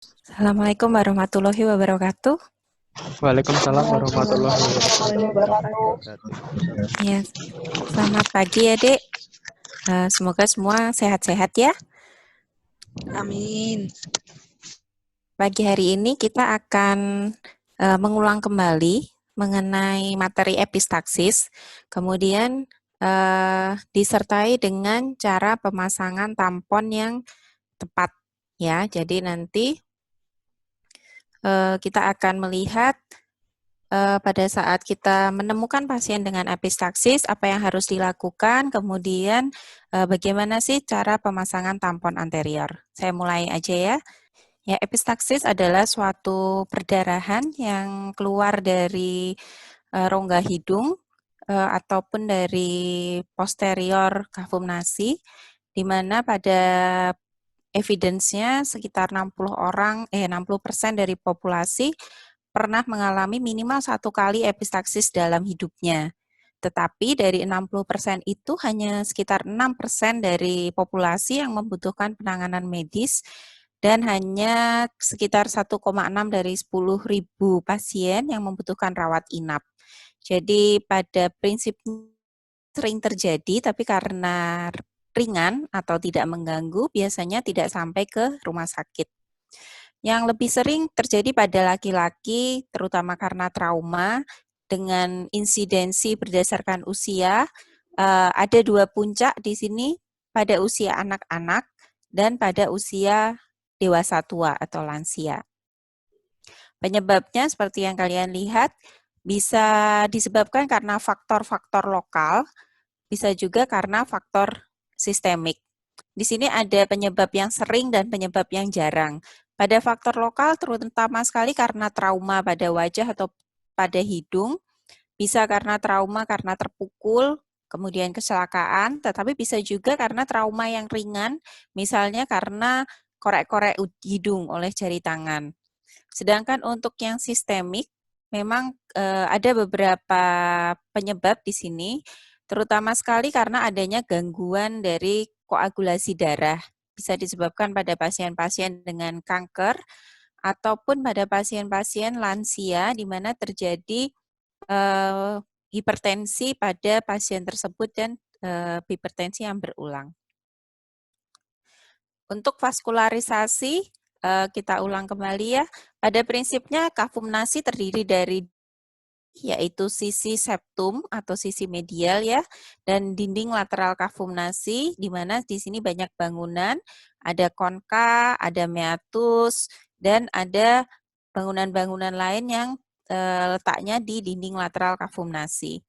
Assalamualaikum warahmatullahi wabarakatuh. Waalaikumsalam Waalaikumsalam warahmatullahi warahmatullahi wabarakatuh. wabarakatuh. Ya, selamat pagi ya, Dek. Semoga semua sehat-sehat ya. Amin. Pagi hari ini kita akan mengulang kembali mengenai materi epistaksis, kemudian disertai dengan cara pemasangan tampon yang tepat ya. Jadi nanti kita akan melihat pada saat kita menemukan pasien dengan epistaksis, apa yang harus dilakukan, kemudian bagaimana sih cara pemasangan tampon anterior. Saya mulai aja ya. Ya, epistaksis adalah suatu perdarahan yang keluar dari rongga hidung ataupun dari posterior kafum nasi, di mana pada evidence-nya sekitar 60% dari populasi pernah mengalami minimal 1 kali epistaksis dalam hidupnya. Tetapi dari 60% itu hanya sekitar 6% dari populasi yang membutuhkan penanganan medis dan hanya sekitar 1,6 dari 10.000 pasien yang membutuhkan rawat inap. Jadi pada prinsipnya sering terjadi, tapi karena ringan atau tidak mengganggu, biasanya tidak sampai ke rumah sakit. Yang lebih sering terjadi pada laki-laki, terutama karena trauma, dengan insidensi berdasarkan usia, ada 2 puncak di sini, pada usia anak-anak dan pada usia dewasa tua atau lansia. Penyebabnya seperti yang kalian lihat, bisa disebabkan karena faktor-faktor lokal, bisa juga karena faktor sistemik. Di sini ada penyebab yang sering dan penyebab yang jarang. Pada faktor lokal, terutama sekali karena trauma pada wajah atau pada hidung, bisa karena trauma karena terpukul, kemudian kecelakaan, tetapi bisa juga karena trauma yang ringan, misalnya karena korek-korek hidung oleh jari tangan. Sedangkan untuk yang sistemik, memang ada beberapa penyebab di sini, terutama sekali karena adanya gangguan dari koagulasi darah. Bisa disebabkan pada pasien-pasien dengan kanker, ataupun pada pasien-pasien lansia di mana terjadi hipertensi pada pasien tersebut dan hipertensi yang berulang. Untuk vaskularisasi, kita ulang kembali ya. Pada prinsipnya kafum nasi terdiri dari yaitu sisi septum atau sisi medial ya, dan dinding lateral kafum nasi, di mana di sini banyak bangunan, ada konka, ada meatus, dan ada bangunan-bangunan lain yang letaknya di dinding lateral kafum nasi.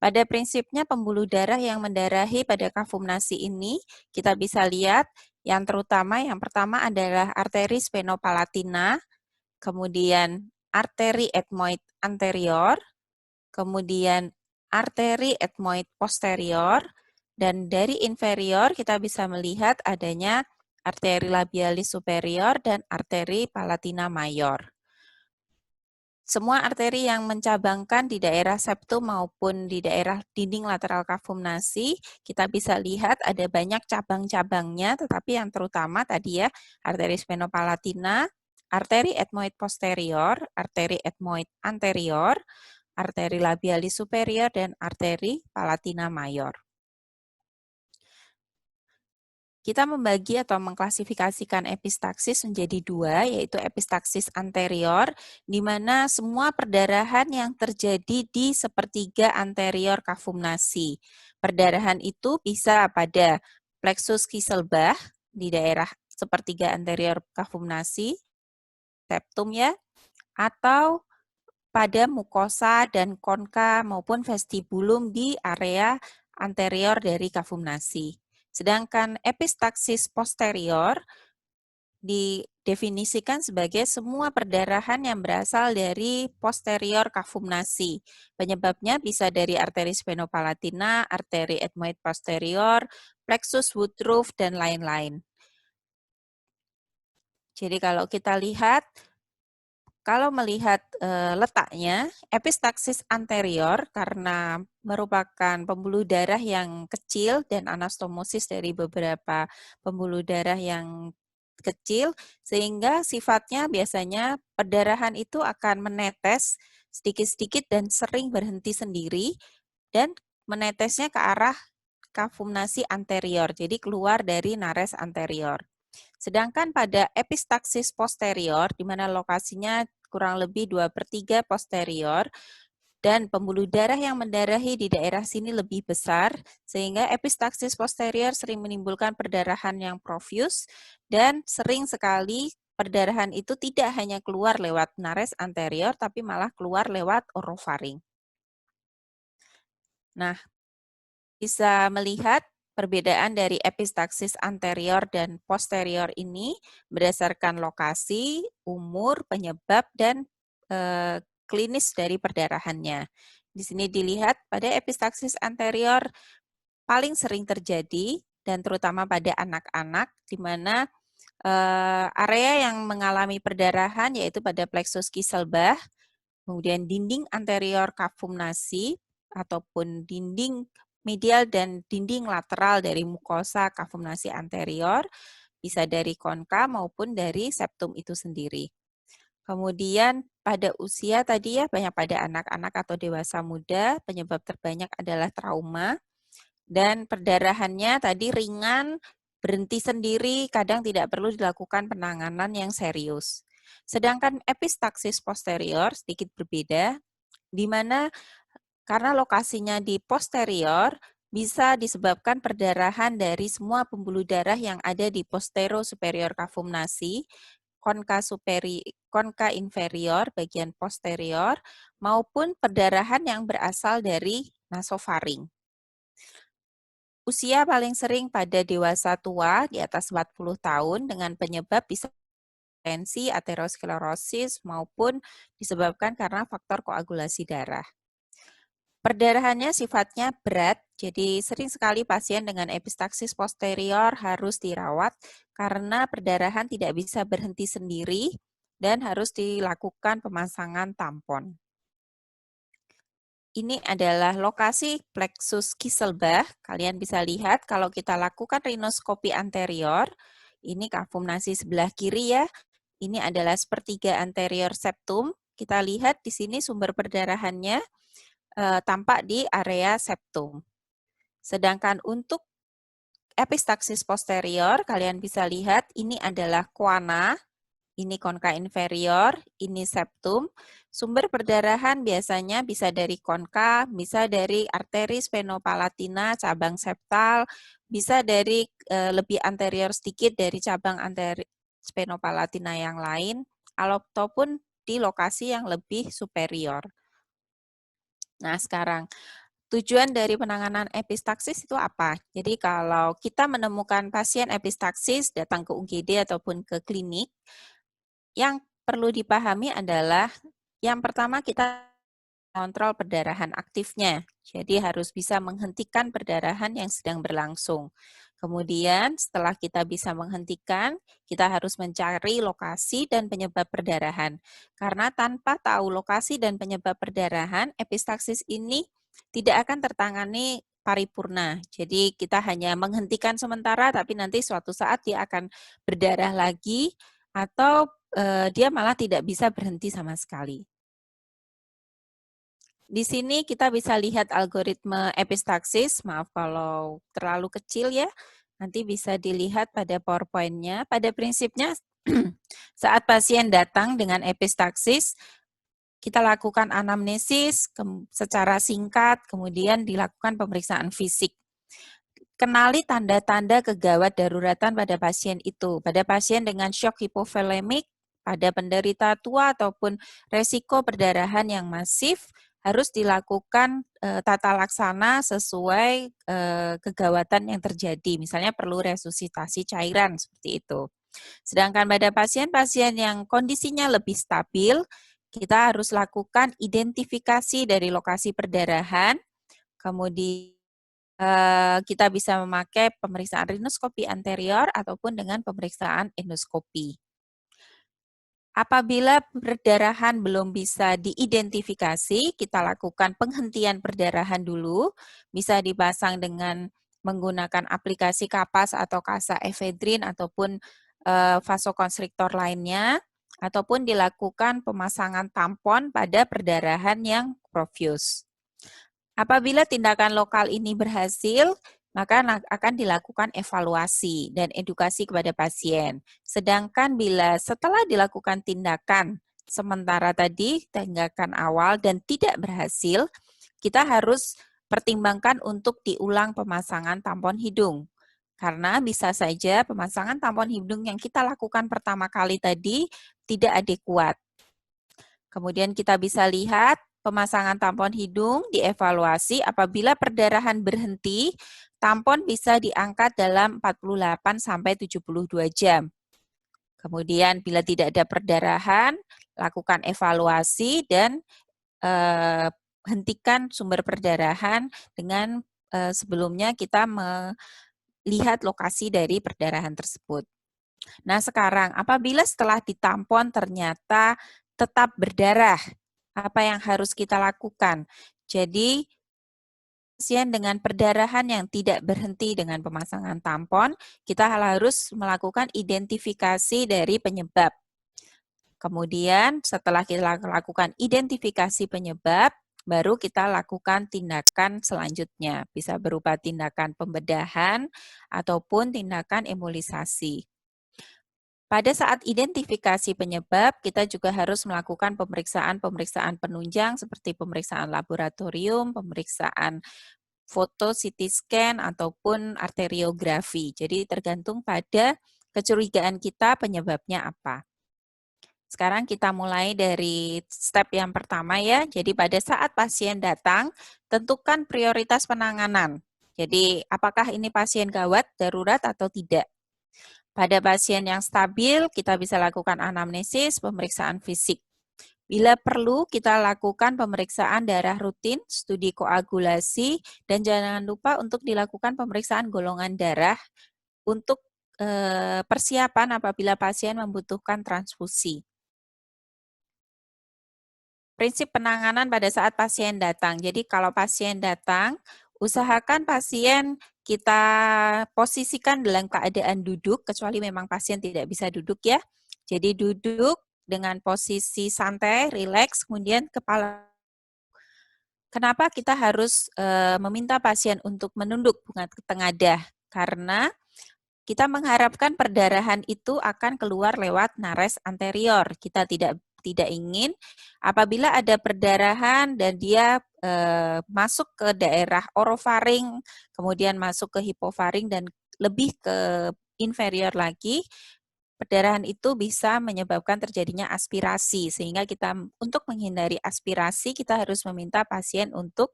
Pada prinsipnya pembuluh darah yang mendarahi pada kafum nasi ini, kita bisa lihat yang terutama yang pertama adalah arteri spenopalatina, kemudian arteri ethmoid anterior, kemudian arteri ethmoid posterior, dan dari inferior kita bisa melihat adanya arteri labialis superior dan arteri palatina mayor. Semua arteri yang mencabangkan di daerah septum maupun di daerah dinding lateral kafum nasi, kita bisa lihat ada banyak cabang-cabangnya, tetapi yang terutama tadi ya, arteri spenopalatina, arteri ethmoid posterior, arteri ethmoid anterior, arteri labialis superior, dan arteri palatina mayor. Kita membagi atau mengklasifikasikan epistaksis menjadi 2, yaitu epistaksis anterior, di mana semua perdarahan yang terjadi di sepertiga anterior kafum nasi. Perdarahan itu bisa pada plexus Kieselbach di daerah sepertiga anterior kafum nasi, septum ya, atau pada mukosa dan konka maupun vestibulum di area anterior dari kafum nasi. Sedangkan epistaksis posterior didefinisikan sebagai semua perdarahan yang berasal dari posterior kafum nasi. Penyebabnya bisa dari arteri spenopalatina, arteri ethmoid posterior, plexus Woodruff, dan lain-lain. Jadi kalau kita lihat, kalau melihat letaknya, epistaksis anterior karena merupakan pembuluh darah yang kecil dan anastomosis dari beberapa pembuluh darah yang kecil, sehingga sifatnya biasanya perdarahan itu akan menetes sedikit-sedikit dan sering berhenti sendiri, dan menetesnya ke arah kafumnasi anterior, jadi keluar dari nares anterior. Sedangkan pada epistaksis posterior, di mana lokasinya kurang lebih 2/3 posterior, dan pembuluh darah yang mendarahi di daerah sini lebih besar, sehingga epistaksis posterior sering menimbulkan perdarahan yang profuse, dan sering sekali perdarahan itu tidak hanya keluar lewat nares anterior, tapi malah keluar lewat orofaring. Nah, bisa melihat perbedaan dari epistaksis anterior dan posterior ini berdasarkan lokasi, umur, penyebab, dan klinis dari perdarahannya. Di sini dilihat pada epistaksis anterior paling sering terjadi dan terutama pada anak-anak, di mana area yang mengalami perdarahan yaitu pada plexus Kieselbach, kemudian dinding anterior kafumnasi ataupun dinding medial dan dinding lateral dari mukosa kafumnasi anterior, bisa dari konka maupun dari septum itu sendiri. Kemudian pada usia tadi ya, banyak pada anak-anak atau dewasa muda, penyebab terbanyak adalah trauma, dan perdarahannya tadi ringan, berhenti sendiri, kadang tidak perlu dilakukan penanganan yang serius. Sedangkan epistaksis posterior sedikit berbeda, di mana karena lokasinya di posterior, bisa disebabkan perdarahan dari semua pembuluh darah yang ada di postero superior kafumnasi, konka inferior bagian posterior, maupun perdarahan yang berasal dari nasofaring. Usia paling sering pada dewasa tua di atas 40 tahun dengan penyebab bisa hipertensi, aterosklerosis, maupun disebabkan karena faktor koagulasi darah. Perdarahannya sifatnya berat, jadi sering sekali pasien dengan epistaksis posterior harus dirawat karena perdarahan tidak bisa berhenti sendiri dan harus dilakukan pemasangan tampon. Ini adalah lokasi plexus Kieselbach. Kalian bisa lihat kalau kita lakukan rinoskopi anterior, ini kafumnasi sebelah kiri ya. Ini adalah sepertiga anterior septum. Kita lihat di sini sumber perdarahannya tampak di area septum. Sedangkan untuk epistaksis posterior, kalian bisa lihat ini adalah koana, ini konka inferior, ini septum. Sumber perdarahan biasanya bisa dari konka, bisa dari arteri spenopalatina, cabang septal, bisa dari lebih anterior sedikit dari cabang anteri spenopalatina yang lain, ataupun di lokasi yang lebih superior. Nah, sekarang tujuan dari penanganan epistaksis itu apa? Jadi kalau kita menemukan pasien epistaksis datang ke UGD ataupun ke klinik, yang perlu dipahami adalah yang pertama kita kontrol perdarahan aktifnya. Jadi harus bisa menghentikan perdarahan yang sedang berlangsung. Kemudian setelah kita bisa menghentikan, kita harus mencari lokasi dan penyebab perdarahan. Karena tanpa tahu lokasi dan penyebab perdarahan, epistaksis ini tidak akan tertangani paripurna. Jadi kita hanya menghentikan sementara, tapi nanti suatu saat dia akan berdarah lagi atau dia malah tidak bisa berhenti sama sekali. Di sini kita bisa lihat algoritma epistaksis, maaf kalau terlalu kecil ya, nanti bisa dilihat pada PowerPoint-nya. Pada prinsipnya, saat pasien datang dengan epistaksis, kita lakukan anamnesis secara singkat, kemudian dilakukan pemeriksaan fisik. Kenali tanda-tanda kegawat daruratan pada pasien itu. Pada pasien dengan shock hipovolemik, pada penderita tua ataupun resiko perdarahan yang masif, harus dilakukan tata laksana sesuai kegawatan yang terjadi. Misalnya perlu resusitasi cairan seperti itu. Sedangkan pada pasien-pasien yang kondisinya lebih stabil, kita harus lakukan identifikasi dari lokasi perdarahan, kemudian kita bisa memakai pemeriksaan rinoskopi anterior ataupun dengan pemeriksaan endoskopi. Apabila perdarahan belum bisa diidentifikasi, kita lakukan penghentian perdarahan dulu, bisa dipasang dengan menggunakan aplikasi kapas atau kasa efedrin ataupun vasokonstriktor lainnya, ataupun dilakukan pemasangan tampon pada perdarahan yang profuse. Apabila tindakan lokal ini berhasil, maka akan dilakukan evaluasi dan edukasi kepada pasien. Sedangkan bila setelah dilakukan tindakan sementara tadi, tindakan awal dan tidak berhasil, kita harus pertimbangkan untuk diulang pemasangan tampon hidung. Karena bisa saja pemasangan tampon hidung yang kita lakukan pertama kali tadi tidak adekuat. Kemudian kita bisa lihat pemasangan tampon hidung dievaluasi apabila perdarahan berhenti, tampon bisa diangkat dalam 48 sampai 72 jam. Kemudian bila tidak ada perdarahan, lakukan evaluasi dan hentikan sumber perdarahan dengan sebelumnya kita melihat lokasi dari perdarahan tersebut. Nah, sekarang apabila setelah ditampon ternyata tetap berdarah, apa yang harus kita lakukan? Jadi, pasien dengan perdarahan yang tidak berhenti dengan pemasangan tampon, kita harus melakukan identifikasi dari penyebab. Kemudian setelah kita lakukan identifikasi penyebab, baru kita lakukan tindakan selanjutnya. Bisa berupa tindakan pembedahan ataupun tindakan embolisasi. Pada saat identifikasi penyebab, kita juga harus melakukan pemeriksaan-pemeriksaan penunjang seperti pemeriksaan laboratorium, pemeriksaan foto CT scan, ataupun arteriografi. Jadi tergantung pada kecurigaan kita penyebabnya apa. Sekarang kita mulai dari step yang pertama ya. Jadi pada saat pasien datang, tentukan prioritas penanganan. Jadi apakah ini pasien gawat, darurat, atau tidak. Pada pasien yang stabil, kita bisa lakukan anamnesis, pemeriksaan fisik. Bila perlu, kita lakukan pemeriksaan darah rutin, studi koagulasi, dan jangan lupa untuk dilakukan pemeriksaan golongan darah untuk persiapan apabila pasien membutuhkan transfusi. Prinsip penanganan pada saat pasien datang. Jadi kalau pasien datang, usahakan pasien kita posisikan dalam keadaan duduk, kecuali memang pasien tidak bisa duduk ya. Jadi duduk dengan posisi santai, rileks, kemudian kepala. Kenapa kita harus meminta pasien untuk menunduk, bukan tengadah? Karena kita mengharapkan perdarahan itu akan keluar lewat nares anterior. Kita tidak ingin apabila ada perdarahan dan dia masuk ke daerah orofaring, kemudian masuk ke hipofaring dan lebih ke inferior lagi, perdarahan itu bisa menyebabkan terjadinya aspirasi. Sehingga kita untuk menghindari aspirasi, kita harus meminta pasien untuk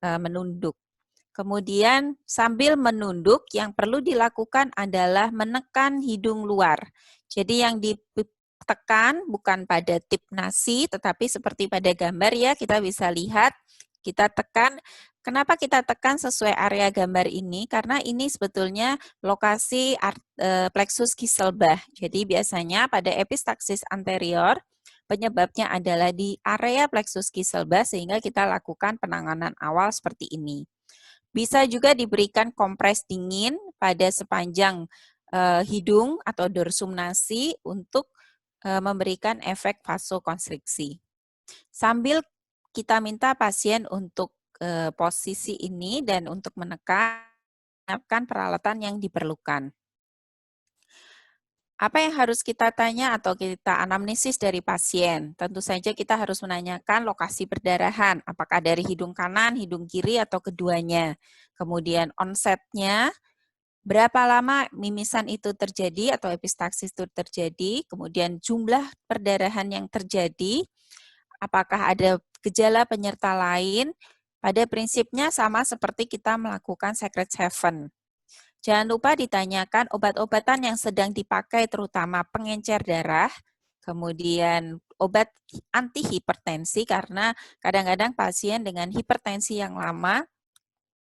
menunduk. Kemudian sambil menunduk yang perlu dilakukan adalah menekan hidung luar. Jadi yang ditekan bukan pada tip nasi, tetapi seperti pada gambar ya, kita bisa lihat, kita tekan. Kenapa kita tekan sesuai area gambar ini? Karena ini sebetulnya lokasi plexus Kieselbach. Jadi biasanya pada epistaksis anterior, penyebabnya adalah di area plexus Kieselbach sehingga kita lakukan penanganan awal seperti ini. Bisa juga diberikan kompres dingin pada sepanjang hidung atau dorsum nasi untuk memberikan efek vasokonstriksi. Sambil kita minta pasien untuk posisi ini dan untuk menekan peralatan yang diperlukan. Apa yang harus kita tanya atau kita anamnesis dari pasien? Tentu saja kita harus menanyakan lokasi perdarahan, apakah dari hidung kanan, hidung kiri, atau keduanya. Kemudian onsetnya, berapa lama mimisan itu terjadi atau epistaksis itu terjadi, kemudian jumlah perdarahan yang terjadi, apakah ada gejala penyerta lain, pada prinsipnya sama seperti kita melakukan secret seven. Jangan lupa ditanyakan obat-obatan yang sedang dipakai, terutama pengencer darah, kemudian obat anti-hipertensi, karena kadang-kadang pasien dengan hipertensi yang lama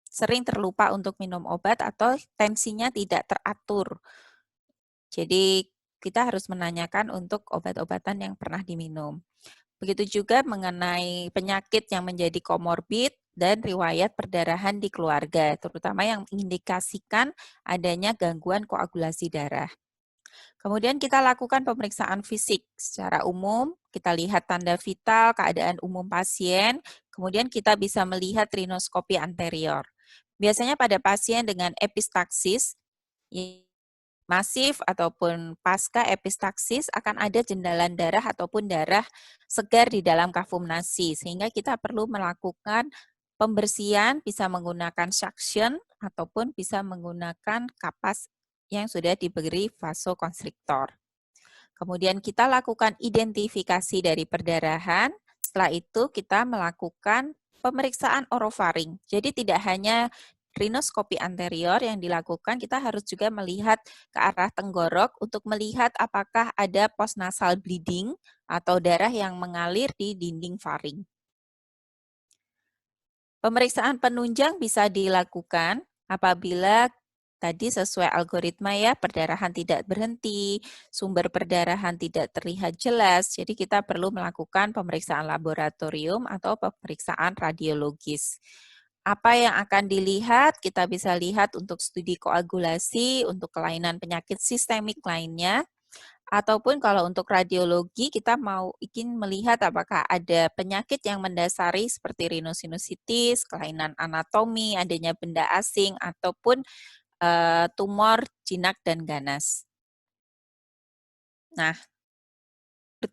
sering terlupa untuk minum obat atau tensinya tidak teratur. Jadi kita harus menanyakan untuk obat-obatan yang pernah diminum. Begitu juga mengenai penyakit yang menjadi komorbid dan riwayat perdarahan di keluarga, terutama yang mengindikasikan adanya gangguan koagulasi darah. Kemudian kita lakukan pemeriksaan fisik secara umum, kita lihat tanda vital, keadaan umum pasien, kemudian kita bisa melihat rinoskopi anterior. Biasanya pada pasien dengan epistaksis masif ataupun pasca epistaksis akan ada jendalan darah ataupun darah segar di dalam kafum nasi, sehingga kita perlu melakukan pembersihan bisa menggunakan suction ataupun bisa menggunakan kapas yang sudah diberi vasokonstriktor. Kemudian kita lakukan identifikasi dari perdarahan, setelah itu kita melakukan pemeriksaan orofaring. Jadi tidak hanya rinoskopi anterior yang dilakukan, kita harus juga melihat ke arah tenggorok untuk melihat apakah ada postnasal bleeding atau darah yang mengalir di dinding faring. Pemeriksaan penunjang bisa dilakukan apabila tadi sesuai algoritma ya, perdarahan tidak berhenti, sumber perdarahan tidak terlihat jelas, jadi kita perlu melakukan pemeriksaan laboratorium atau pemeriksaan radiologis. Apa yang akan dilihat? Kita bisa lihat untuk studi koagulasi, untuk kelainan penyakit sistemik lainnya, ataupun kalau untuk radiologi kita mau ingin melihat apakah ada penyakit yang mendasari seperti rhinosinusitis, kelainan anatomi, adanya benda asing, ataupun tumor jinak dan ganas. Nah,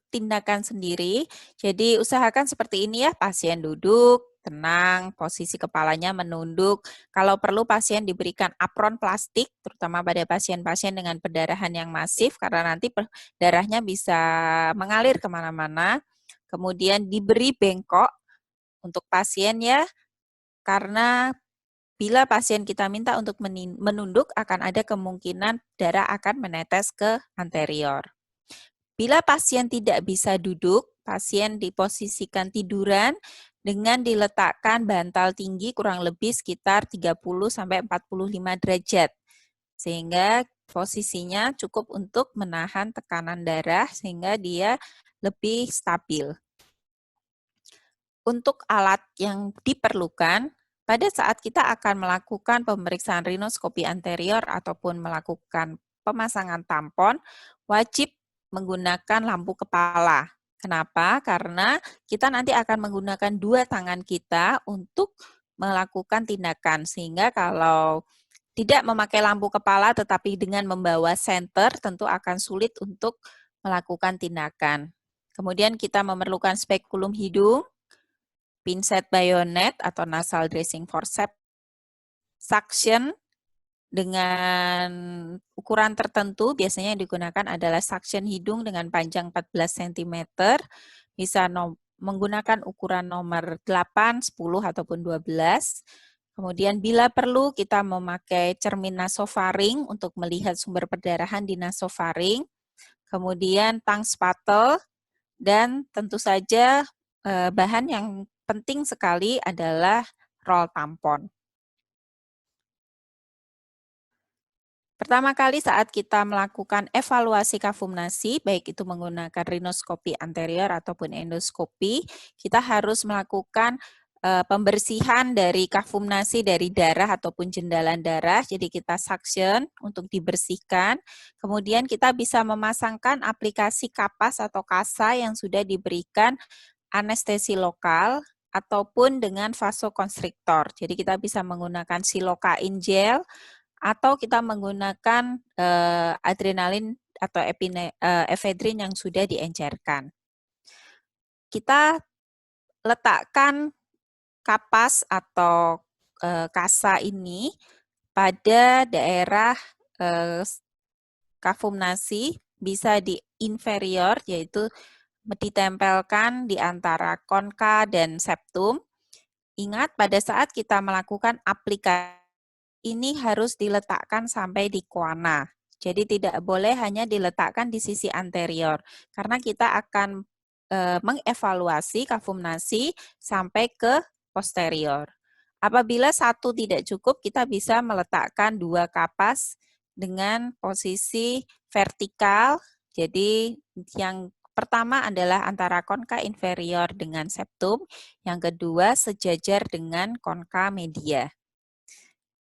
tindakan sendiri, jadi usahakan seperti ini ya, pasien duduk, tenang, posisi kepalanya menunduk. Kalau perlu pasien diberikan apron plastik, terutama pada pasien-pasien dengan perdarahan yang masif, karena nanti darahnya bisa mengalir kemana-mana. Kemudian diberi bengkok untuk pasien ya, karena bila pasien kita minta untuk menunduk, akan ada kemungkinan darah akan menetes ke anterior. Bila pasien tidak bisa duduk, pasien diposisikan tiduran dengan diletakkan bantal tinggi kurang lebih sekitar 30-45 derajat. Sehingga posisinya cukup untuk menahan tekanan darah sehingga dia lebih stabil. Untuk alat yang diperlukan, pada saat kita akan melakukan pemeriksaan rinoskopi anterior ataupun melakukan pemasangan tampon, wajib menggunakan lampu kepala. Kenapa? Karena kita nanti akan menggunakan dua tangan kita untuk melakukan tindakan. Sehingga kalau tidak memakai lampu kepala tetapi dengan membawa senter, tentu akan sulit untuk melakukan tindakan. Kemudian kita memerlukan spekulum hidung, pinset bayonet atau nasal dressing forceps, suction dengan ukuran tertentu, biasanya yang digunakan adalah suction hidung dengan panjang 14 cm, bisa menggunakan ukuran nomor 8, 10, ataupun 12. Kemudian bila perlu kita memakai cermin nasofaring untuk melihat sumber perdarahan di nasofaring. Kemudian tang spatel dan tentu saja bahan yang penting sekali adalah roll tampon. Pertama kali saat kita melakukan evaluasi kafum nasi, baik itu menggunakan rinoskopi anterior ataupun endoskopi, kita harus melakukan pembersihan dari kafum nasi dari darah ataupun jendalan darah, jadi kita suction untuk dibersihkan. Kemudian kita bisa memasangkan aplikasi kapas atau kasa yang sudah diberikan anestesi lokal ataupun dengan vasokonstriktor. Jadi kita bisa menggunakan silokain gel atau kita menggunakan adrenalin atau efedrin yang sudah diencerkan. Kita letakkan kapas atau kasa ini pada daerah kafum nasi, bisa di inferior, yaitu ditempelkan di antara konka dan septum. Ingat, pada saat kita melakukan aplikasi, ini harus diletakkan sampai di koana. Jadi tidak boleh hanya diletakkan di sisi anterior, karena kita akan mengevaluasi kafum nasi sampai ke posterior. Apabila satu tidak cukup, kita bisa meletakkan dua kapas dengan posisi vertikal. Jadi yang pertama adalah antara konka inferior dengan septum, yang kedua sejajar dengan konka media.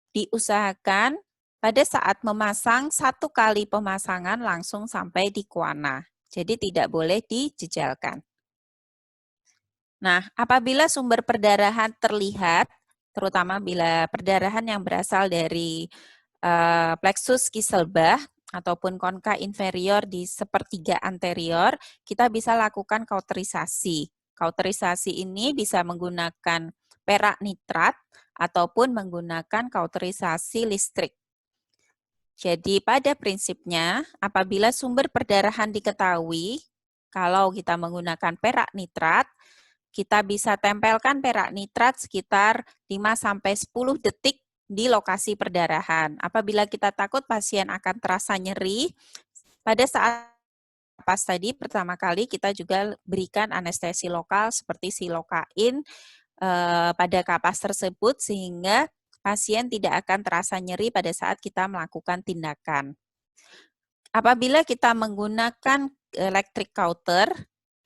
Diusahakan pada saat memasang, 1 kali pemasangan langsung sampai di kuana. Jadi tidak boleh dijejalkan. Nah, apabila sumber perdarahan terlihat, terutama bila perdarahan yang berasal dari plexus Kieselbach ataupun konka inferior di sepertiga anterior, kita bisa lakukan kauterisasi. Kauterisasi ini bisa menggunakan perak nitrat ataupun menggunakan kauterisasi listrik. Jadi pada prinsipnya, apabila sumber perdarahan diketahui, kalau kita menggunakan perak nitrat, kita bisa tempelkan perak nitrat sekitar 5-10 detik di lokasi perdarahan. Apabila kita takut pasien akan terasa nyeri, pada saat pas tadi pertama kali kita juga berikan anestesi lokal seperti silokain pada kapas tersebut sehingga pasien tidak akan terasa nyeri pada saat kita melakukan tindakan. Apabila kita menggunakan electric cauter,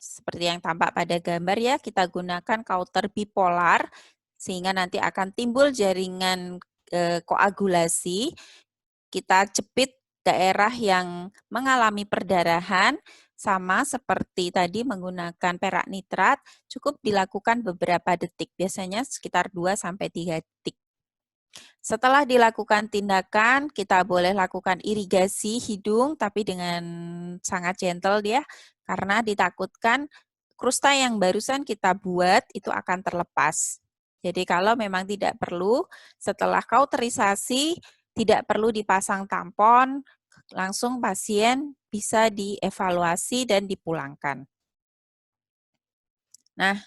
seperti yang tampak pada gambar ya, kita gunakan cauter bipolar, sehingga nanti akan timbul jaringan koagulasi. Kita jepit daerah yang mengalami perdarahan, sama seperti tadi menggunakan perak nitrat, cukup dilakukan beberapa detik, biasanya sekitar 2-3 detik. Setelah dilakukan tindakan, kita boleh lakukan irigasi hidung, tapi dengan sangat gentle ya, karena ditakutkan krusta yang barusan kita buat itu akan terlepas. Jadi kalau memang tidak perlu, setelah kauterisasi, tidak perlu dipasang tampon, langsung pasien bisa dievaluasi dan dipulangkan. Nah,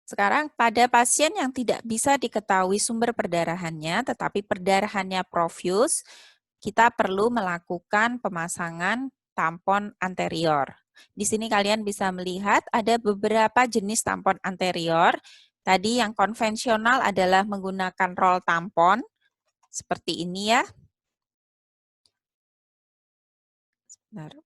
sekarang pada pasien yang tidak bisa diketahui sumber perdarahannya, tetapi perdarahannya profuse, kita perlu melakukan pemasangan tampon anterior. Di sini kalian bisa melihat ada beberapa jenis tampon anterior. Tadi yang konvensional adalah menggunakan roll tampon, seperti ini ya. Sebentar.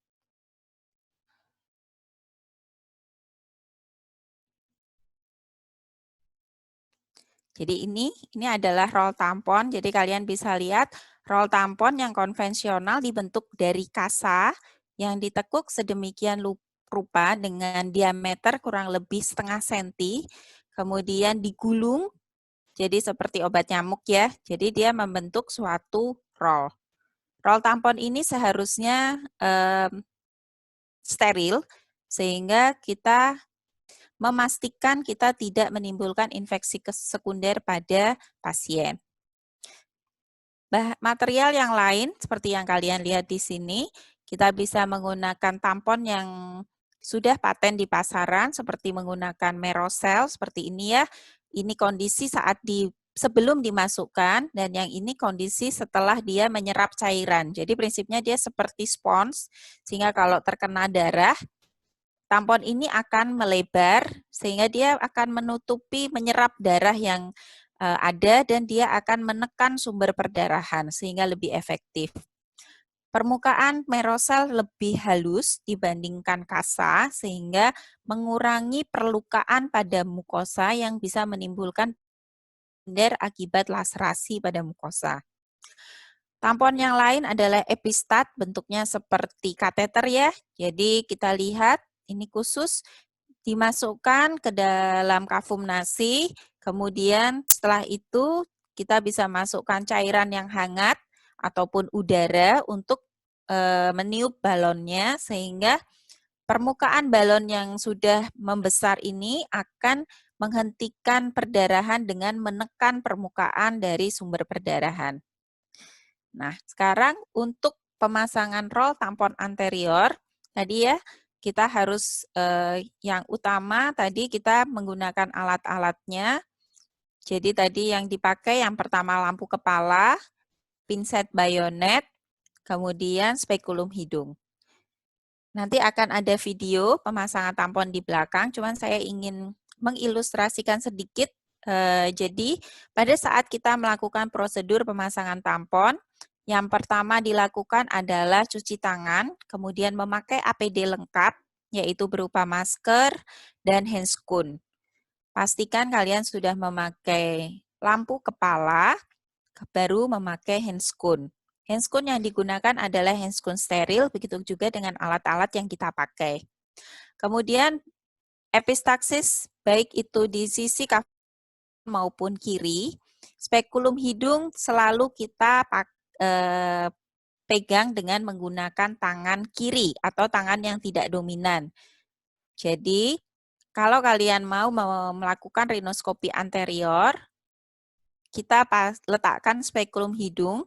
Jadi ini adalah roll tampon. Jadi kalian bisa lihat roll tampon yang konvensional dibentuk dari kasa yang ditekuk sedemikian rupa dengan diameter kurang lebih setengah senti, kemudian digulung jadi seperti obat nyamuk ya. Jadi dia membentuk suatu roll. Roll tampon ini seharusnya steril sehingga kita memastikan kita tidak menimbulkan infeksi sekunder pada pasien. Material yang lain seperti yang kalian lihat di sini, kita bisa menggunakan tampon yang sudah paten di pasaran seperti menggunakan Merocel seperti ini ya. Ini kondisi saat sebelum dimasukkan dan yang ini kondisi setelah dia menyerap cairan. Jadi prinsipnya dia seperti spons sehingga kalau terkena darah tampon ini akan melebar sehingga dia akan menutupi menyerap darah yang ada dan dia akan menekan sumber perdarahan sehingga lebih efektif. Permukaan Merocel lebih halus dibandingkan kasa sehingga mengurangi perlukaan pada mukosa yang bisa menimbulkan akibat laserasi pada mukosa. Tampon yang lain adalah epistat, bentuknya seperti kateter ya. Jadi kita lihat ini khusus dimasukkan ke dalam kafum nasi, kemudian setelah itu kita bisa masukkan cairan yang hangat ataupun udara untuk meniup balonnya sehingga permukaan balon yang sudah membesar ini akan menghentikan perdarahan dengan menekan permukaan dari sumber perdarahan. Nah, sekarang untuk pemasangan roll tampon anterior, tadi ya, kita harus yang utama tadi kita menggunakan alat-alatnya. Jadi tadi yang dipakai yang pertama lampu kepala, pinset bayonet, kemudian spekulum hidung. Nanti akan ada video pemasangan tampon di belakang, cuman saya ingin mengilustrasikan sedikit. Jadi pada saat kita melakukan prosedur pemasangan tampon, yang pertama dilakukan adalah cuci tangan, kemudian memakai APD lengkap, yaitu berupa masker dan handscoon. Pastikan kalian sudah memakai lampu kepala, baru memakai handscoon. Handscoon yang digunakan adalah handscoon steril, begitu juga dengan alat-alat yang kita pakai. Kemudian epistaksis, baik itu di sisi kanan maupun kiri, spekulum hidung selalu kita pegang dengan menggunakan tangan kiri atau tangan yang tidak dominan. Jadi, kalau kalian mau melakukan rinoskopi anterior, kita letakkan spekulum hidung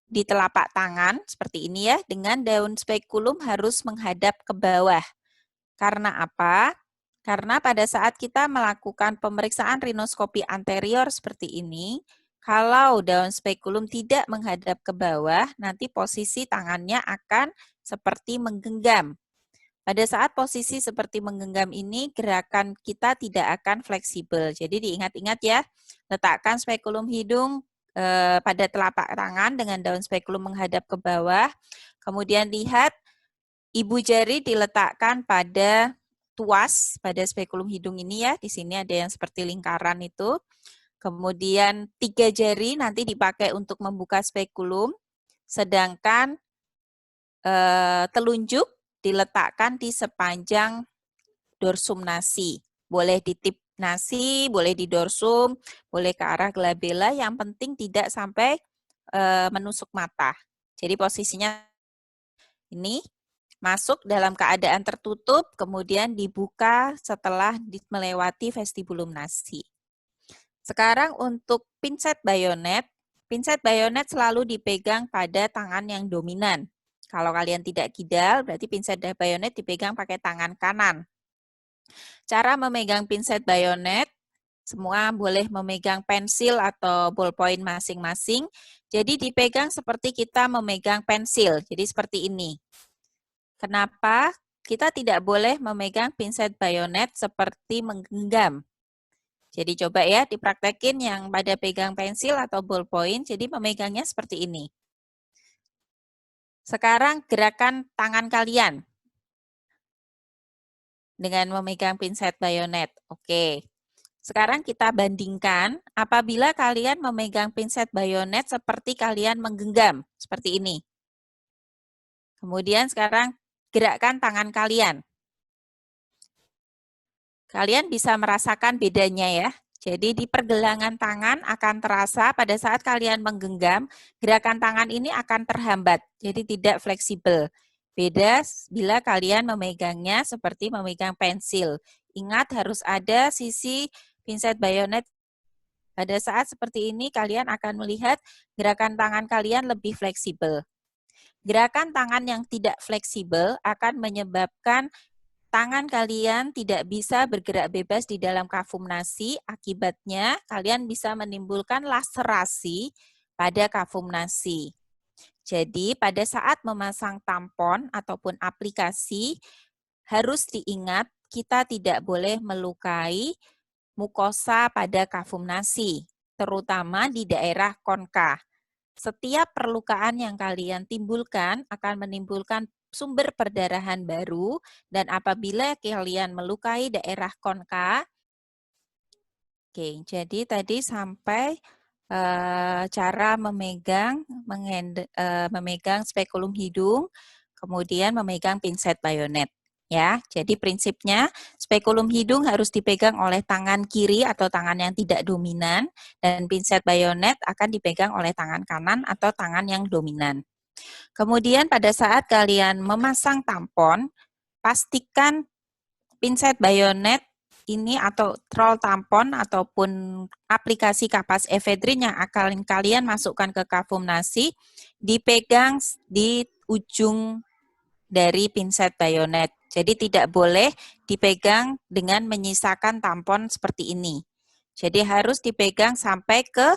di telapak tangan, seperti ini ya, dengan daun spekulum harus menghadap ke bawah. Karena apa? Karena pada saat kita melakukan pemeriksaan rinoskopi anterior seperti ini, kalau daun spekulum tidak menghadap ke bawah, nanti posisi tangannya akan seperti menggenggam. Pada saat posisi seperti menggenggam ini, gerakan kita tidak akan fleksibel. Jadi diingat-ingat ya, letakkan spekulum hidung pada telapak tangan dengan daun spekulum menghadap ke bawah. Kemudian lihat ibu jari diletakkan pada tuas, pada spekulum hidung ini ya. Di sini ada yang seperti lingkaran itu. Kemudian 3 jari nanti dipakai untuk membuka spekulum, sedangkan telunjuk diletakkan di sepanjang dorsum nasi. Boleh di tip nasi, boleh di dorsum, boleh ke arah glabella, yang penting tidak sampai menusuk mata. Jadi posisinya ini masuk dalam keadaan tertutup, kemudian dibuka setelah melewati vestibulum nasi. Sekarang untuk pinset bayonet selalu dipegang pada tangan yang dominan. Kalau kalian tidak kidal, berarti pinset bayonet dipegang pakai tangan kanan. Cara memegang pinset bayonet, semua boleh memegang pensil atau ballpoint masing-masing. Jadi dipegang seperti kita memegang pensil, jadi seperti ini. Kenapa kita tidak boleh memegang pinset bayonet seperti menggenggam? Jadi coba ya dipraktekin yang pada pegang pensil atau ballpoint, jadi memegangnya seperti ini. Sekarang gerakan tangan kalian dengan memegang pinset bayonet. Oke. Sekarang kita bandingkan apabila kalian memegang pinset bayonet seperti kalian menggenggam, seperti ini. Kemudian sekarang gerakkan tangan kalian. Kalian bisa merasakan bedanya ya. Jadi di pergelangan tangan akan terasa pada saat kalian menggenggam, gerakan tangan ini akan terhambat, jadi tidak fleksibel. Beda bila kalian memegangnya seperti memegang pensil. Ingat harus ada sisi pinset bayonet. Pada saat seperti ini kalian akan melihat gerakan tangan kalian lebih fleksibel. Gerakan tangan yang tidak fleksibel akan menyebabkan tangan kalian tidak bisa bergerak bebas di dalam kafum nasi, akibatnya kalian bisa menimbulkan laserasi pada kafum nasi. Jadi pada saat memasang tampon ataupun aplikasi, harus diingat kita tidak boleh melukai mukosa pada kafum nasi, terutama di daerah konka. Setiap perlukaan yang kalian timbulkan akan menimbulkan sumber perdarahan baru, dan apabila kalian melukai daerah konka, oke, jadi tadi sampai cara memegang spekulum hidung, kemudian memegang pinset bayonet. Ya, jadi prinsipnya spekulum hidung harus dipegang oleh tangan kiri atau tangan yang tidak dominan, dan pinset bayonet akan dipegang oleh tangan kanan atau tangan yang dominan. Kemudian pada saat kalian memasang tampon, pastikan pinset bayonet ini atau roll tampon ataupun aplikasi kapas efedrin yang akan kalian masukkan ke kafum nasi dipegang di ujung dari pinset bayonet. Jadi tidak boleh dipegang dengan menyisakan tampon seperti ini. Jadi harus dipegang sampai ke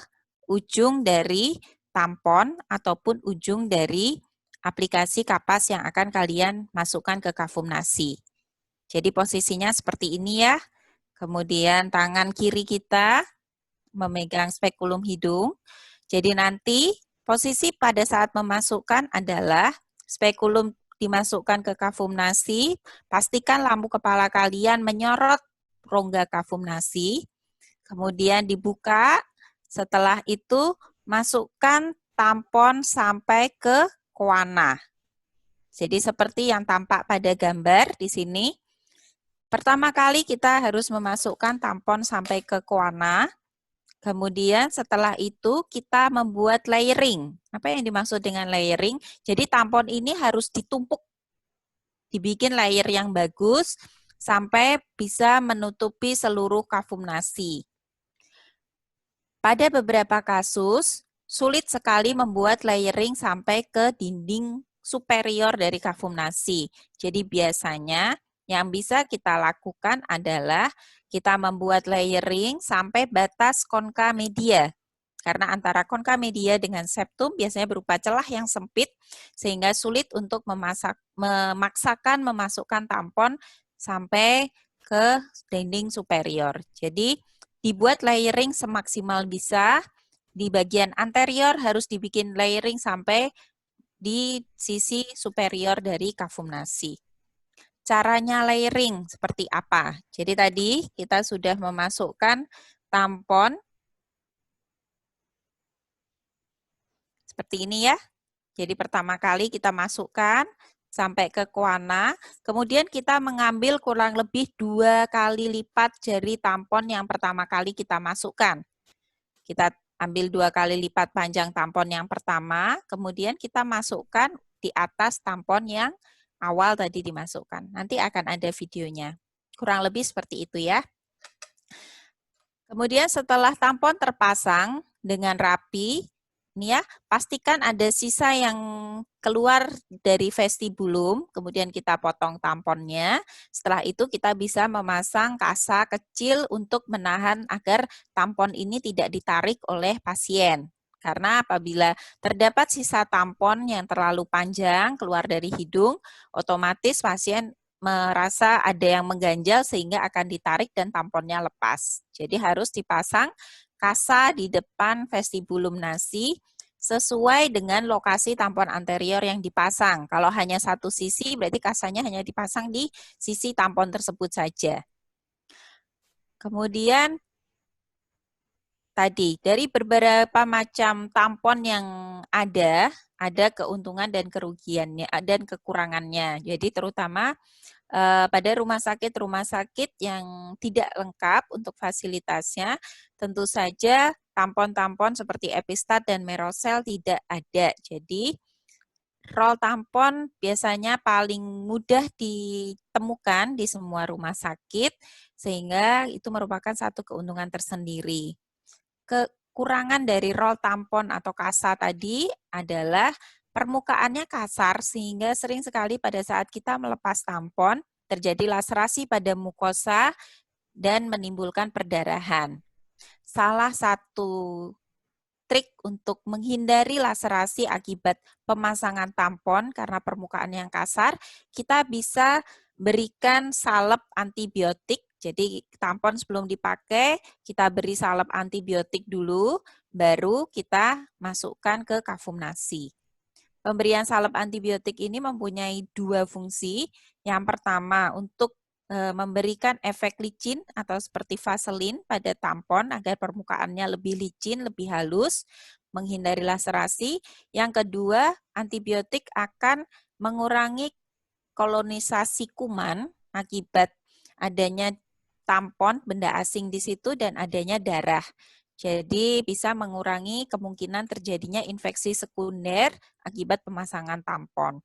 ujung dari tampon ataupun ujung dari aplikasi kapas yang akan kalian masukkan ke kafum nasi. Jadi posisinya seperti ini ya. Kemudian tangan kiri kita memegang spekulum hidung. Jadi nanti posisi pada saat memasukkan adalah spekulum dimasukkan ke kafum nasi, pastikan lampu kepala kalian menyorot rongga kafum nasi, kemudian dibuka, setelah itu masukkan tampon sampai ke koana. Jadi seperti yang tampak pada gambar di sini. Pertama kali kita harus memasukkan tampon sampai ke koana. Kemudian setelah itu kita membuat layering. Apa yang dimaksud dengan layering? Jadi tampon ini harus ditumpuk. Dibikin layer yang bagus sampai bisa menutupi seluruh kafum nasi. Pada beberapa kasus, sulit sekali membuat layering sampai ke dinding superior dari kafum nasi. Jadi biasanya yang bisa kita lakukan adalah kita membuat layering sampai batas konka media. Karena antara konka media dengan septum biasanya berupa celah yang sempit, sehingga sulit untuk memaksakan memasukkan tampon sampai ke dinding superior. Jadi dibuat layering semaksimal bisa. Di bagian anterior harus dibikin layering sampai di sisi superior dari kafum nasi. Caranya layering seperti apa? Jadi tadi kita sudah memasukkan tampon seperti ini ya. Jadi pertama kali kita masukkan sampai ke koana, kemudian kita mengambil kurang lebih 2 kali lipat dari tampon yang pertama kali kita masukkan. Kita ambil 2 kali lipat panjang tampon yang pertama, kemudian kita masukkan di atas tampon yang awal tadi dimasukkan. Nanti akan ada videonya. Kurang lebih seperti itu ya. Kemudian setelah tampon terpasang dengan rapi, ini ya, pastikan ada sisa yang keluar dari vestibulum, kemudian kita potong tamponnya. Setelah itu kita bisa memasang kasa kecil untuk menahan agar tampon ini tidak ditarik oleh pasien. Karena apabila terdapat sisa tampon yang terlalu panjang keluar dari hidung, otomatis pasien merasa ada yang mengganjal sehingga akan ditarik dan tamponnya lepas. Jadi harus dipasang kasa di depan vestibulum nasi sesuai dengan lokasi tampon anterior yang dipasang. Kalau hanya satu sisi, berarti kasanya hanya dipasang di sisi tampon tersebut saja. Kemudian, tadi, dari beberapa macam tampon yang ada keuntungan dan kerugiannya dan kekurangannya. Jadi terutama pada rumah sakit yang tidak lengkap untuk fasilitasnya, tentu saja tampon-tampon seperti Epistat dan Merocel tidak ada. Jadi, roll tampon biasanya paling mudah ditemukan di semua rumah sakit, sehingga itu merupakan satu keuntungan tersendiri. Kekurangan dari roll tampon atau kasa tadi adalah permukaannya kasar sehingga sering sekali pada saat kita melepas tampon terjadi laserasi pada mukosa dan menimbulkan perdarahan. Salah satu trik untuk menghindari laserasi akibat pemasangan tampon karena permukaan yang kasar, kita bisa berikan salep antibiotik. Jadi tampon sebelum dipakai, kita beri salep antibiotik dulu, baru kita masukkan ke kafum nasi. Pemberian salep antibiotik ini mempunyai 2 fungsi. Yang pertama, untuk memberikan efek licin atau seperti vaselin pada tampon agar permukaannya lebih licin, lebih halus, menghindari laserasi. Yang kedua, antibiotik akan mengurangi kolonisasi kuman akibat adanya tampon, benda asing di situ, dan adanya darah. Jadi bisa mengurangi kemungkinan terjadinya infeksi sekunder akibat pemasangan tampon.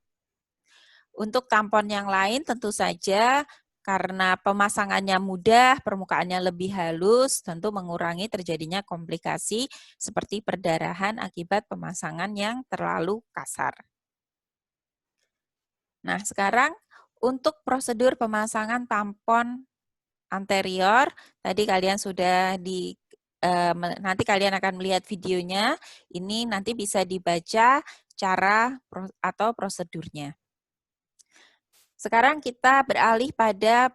Untuk tampon yang lain tentu saja karena pemasangannya mudah, permukaannya lebih halus, tentu mengurangi terjadinya komplikasi seperti perdarahan akibat pemasangan yang terlalu kasar. Nah, sekarang untuk prosedur pemasangan tampon anterior, tadi kalian sudah nanti kalian akan melihat videonya, ini nanti bisa dibaca cara atau prosedurnya. Sekarang kita beralih pada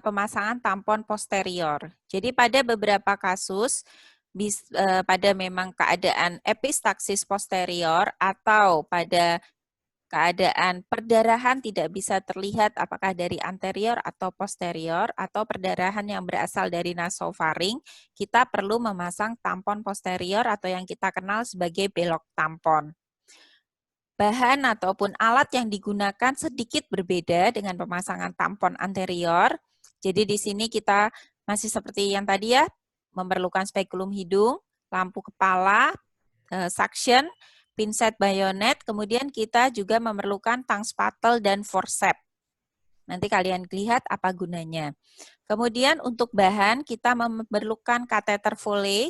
pemasangan tampon posterior. Jadi pada beberapa kasus, pada memang keadaan epistaksis posterior atau pada keadaan perdarahan tidak bisa terlihat apakah dari anterior atau posterior, atau perdarahan yang berasal dari nasofaring, kita perlu memasang tampon posterior atau yang kita kenal sebagai belok tampon. Bahan ataupun alat yang digunakan sedikit berbeda dengan pemasangan tampon anterior. Jadi di sini kita masih seperti yang tadi ya, memerlukan spekulum hidung, lampu kepala, suction, pinset bayonet, kemudian kita juga memerlukan tang spatel dan forceps. Nanti kalian lihat apa gunanya. Kemudian untuk bahan kita memerlukan kateter Foley,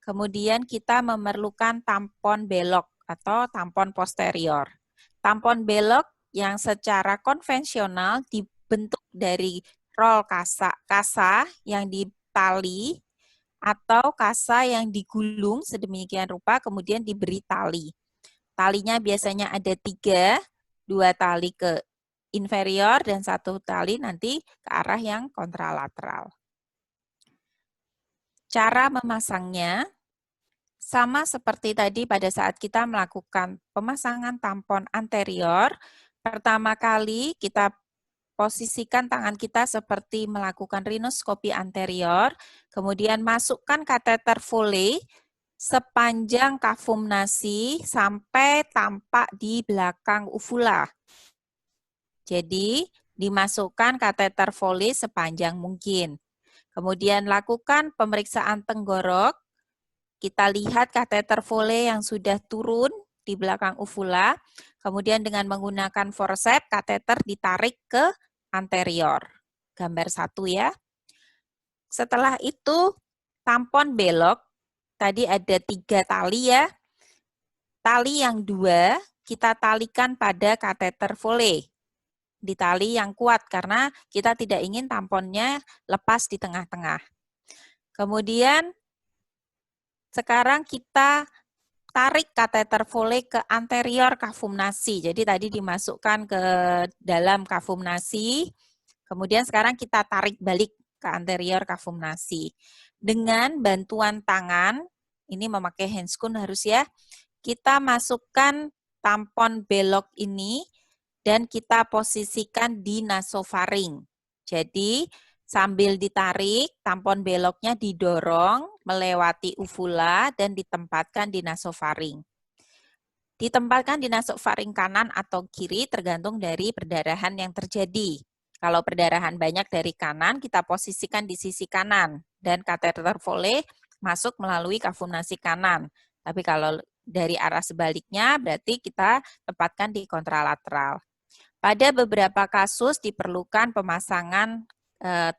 kemudian kita memerlukan tampon belok atau tampon posterior. Tampon belok yang secara konvensional dibentuk dari roll kasa yang ditali atau kasa yang digulung sedemikian rupa kemudian diberi tali. Talinya biasanya ada 3, 2 tali ke inferior dan 1 tali nanti ke arah yang kontralateral. Cara memasangnya sama seperti tadi pada saat kita melakukan pemasangan tampon anterior. Pertama kali kita posisikan tangan kita seperti melakukan rinoskopi anterior, kemudian masukkan kateter Foley sepanjang kafum nasi sampai tampak di belakang uvula. Jadi, dimasukkan kateter Foley sepanjang mungkin. Kemudian lakukan pemeriksaan tenggorok. Kita lihat kateter Foley yang sudah turun di belakang uvula. Kemudian dengan menggunakan forceps, kateter ditarik ke anterior. Gambar 1 ya. Setelah itu, tampon belok. Tadi ada 3 tali ya. Tali yang 2 kita talikan pada kateter Foley. Di tali yang kuat karena kita tidak ingin tamponnya lepas di tengah-tengah. Kemudian sekarang kita tarik kateter Foley ke anterior kafum nasi. Jadi tadi dimasukkan ke dalam kafum nasi. Kemudian sekarang kita tarik balik ke anterior kafum nasi. Dengan bantuan tangan, ini memakai handscoon harus ya, kita masukkan tampon belok ini dan kita posisikan di nasofaring. Jadi sambil ditarik, tampon beloknya didorong melewati uvula dan ditempatkan di nasofaring. Ditempatkan di nasofaring kanan atau kiri tergantung dari perdarahan yang terjadi. Kalau perdarahan banyak dari kanan, kita posisikan di sisi kanan dan kateter Foley masuk melalui kafum nasi kanan. Tapi kalau dari arah sebaliknya, berarti kita tempatkan di kontralateral. Pada beberapa kasus diperlukan pemasangan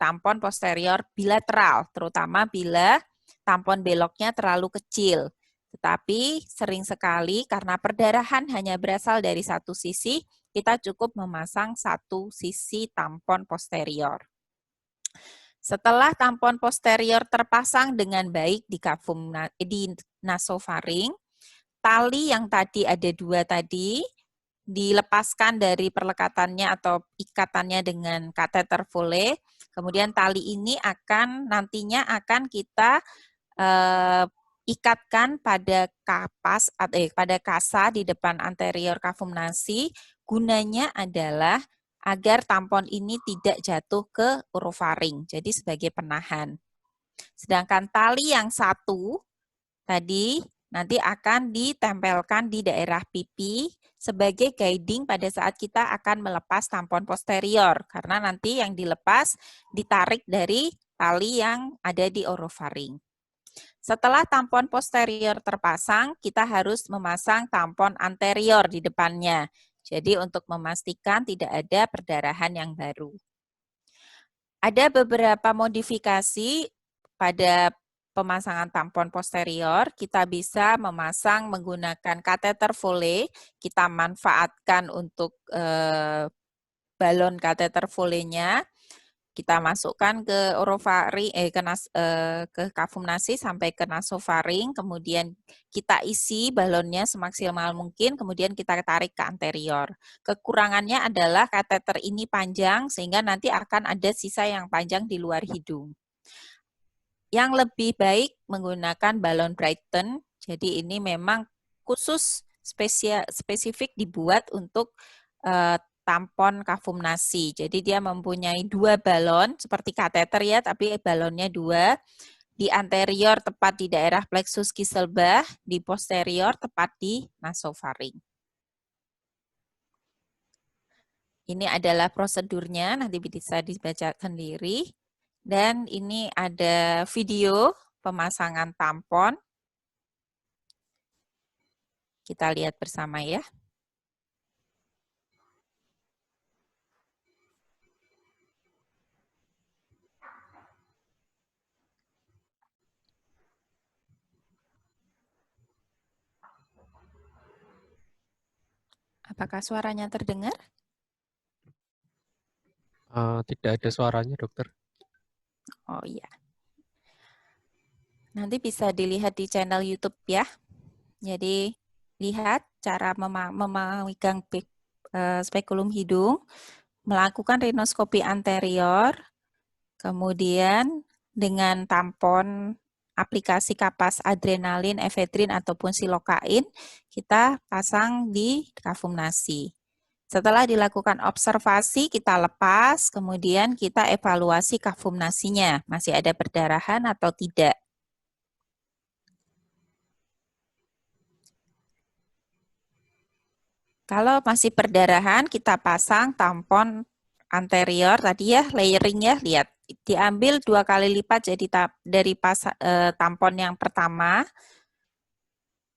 tampon posterior bilateral, terutama bila tampon beloknya terlalu kecil. Tetapi sering sekali karena perdarahan hanya berasal dari satu sisi, kita cukup memasang satu sisi tampon posterior. Setelah tampon posterior terpasang dengan baik di nasofaring, tali yang tadi ada 2 tadi dilepaskan dari perlekatannya atau ikatannya dengan kateter Foley. Kemudian tali ini nantinya akan kita ikatkan pada pada kasa di depan anterior kafum nasi. Gunanya adalah agar tampon ini tidak jatuh ke orofaring, jadi sebagai penahan. Sedangkan tali yang 1 tadi nanti akan ditempelkan di daerah pipi sebagai guiding pada saat kita akan melepas tampon posterior, karena nanti yang dilepas ditarik dari tali yang ada di orofaring. Setelah tampon posterior terpasang, kita harus memasang tampon anterior di depannya. Jadi untuk memastikan tidak ada perdarahan yang baru. Ada beberapa modifikasi pada pemasangan tampon posterior. Kita bisa memasang menggunakan kateter Foley. Kita manfaatkan untuk balon kateter Foley-nya. Kita masukkan ke orofaring, ke kafum nasi sampai ke nasofaring, kemudian kita isi balonnya semaksimal mungkin, kemudian kita tarik ke anterior. Kekurangannya adalah kateter ini panjang, sehingga nanti akan ada sisa yang panjang di luar hidung. Yang lebih baik menggunakan balon Brighton, jadi ini memang khusus spesifik dibuat untuk tampon kafum nasi. Jadi dia mempunyai 2 balon seperti kateter ya, tapi balonnya 2. Di anterior tepat di daerah plexus Kieselbach, di posterior tepat di nasofaring. Ini adalah prosedurnya, nanti bisa dibaca sendiri. Dan ini ada video pemasangan tampon. Kita lihat bersama ya. Apakah suaranya terdengar? Tidak ada suaranya, dokter. Oh iya. Nanti bisa dilihat di channel YouTube ya. Jadi lihat cara memegang spekulum hidung, melakukan rinoskopi anterior, kemudian dengan tampon aplikasi kapas adrenalin, efedrin, ataupun silokain, kita pasang di kafum nasi. Setelah dilakukan observasi, kita lepas, kemudian kita evaluasi kafum nasinya, masih ada perdarahan atau tidak. Kalau masih perdarahan, kita pasang tampon anterior tadi ya, layering ya, lihat. Diambil 2 kali lipat jadi dari tampon yang pertama.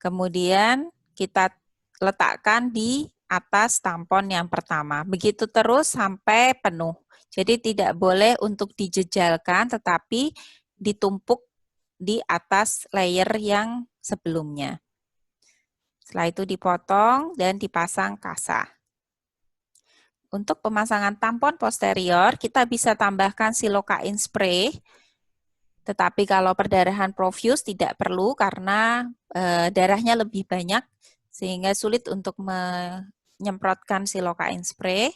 Kemudian kita letakkan di atas tampon yang pertama. Begitu terus sampai penuh. Jadi tidak boleh untuk dijejalkan, tetapi ditumpuk di atas layer yang sebelumnya. Setelah itu dipotong dan dipasang kasa. Untuk pemasangan tampon posterior, kita bisa tambahkan silokain spray, tetapi kalau perdarahan profuse tidak perlu karena darahnya lebih banyak, sehingga sulit untuk menyemprotkan silokain spray.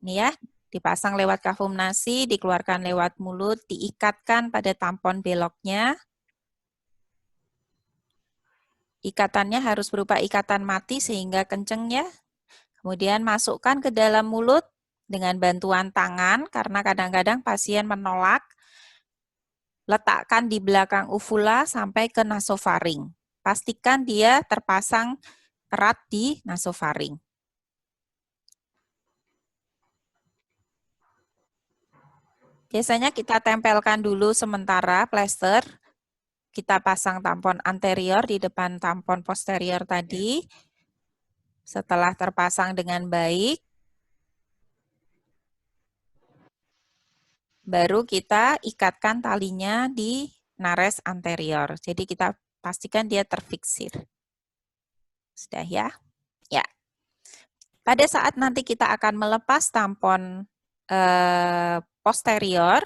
Ini ya, dipasang lewat kafum nasi, dikeluarkan lewat mulut, diikatkan pada tampon beloknya. Ikatannya harus berupa ikatan mati sehingga kenceng ya. Kemudian masukkan ke dalam mulut dengan bantuan tangan, karena kadang-kadang pasien menolak. Letakkan di belakang uvula sampai ke nasofaring. Pastikan dia terpasang erat di nasofaring. Biasanya kita tempelkan dulu sementara plester. Kita pasang tampon anterior di depan tampon posterior tadi. Setelah terpasang dengan baik, baru kita ikatkan talinya di nares anterior. Jadi kita pastikan dia terfiksir. Sudah ya? Ya. Pada saat nanti kita akan melepas tampon posterior,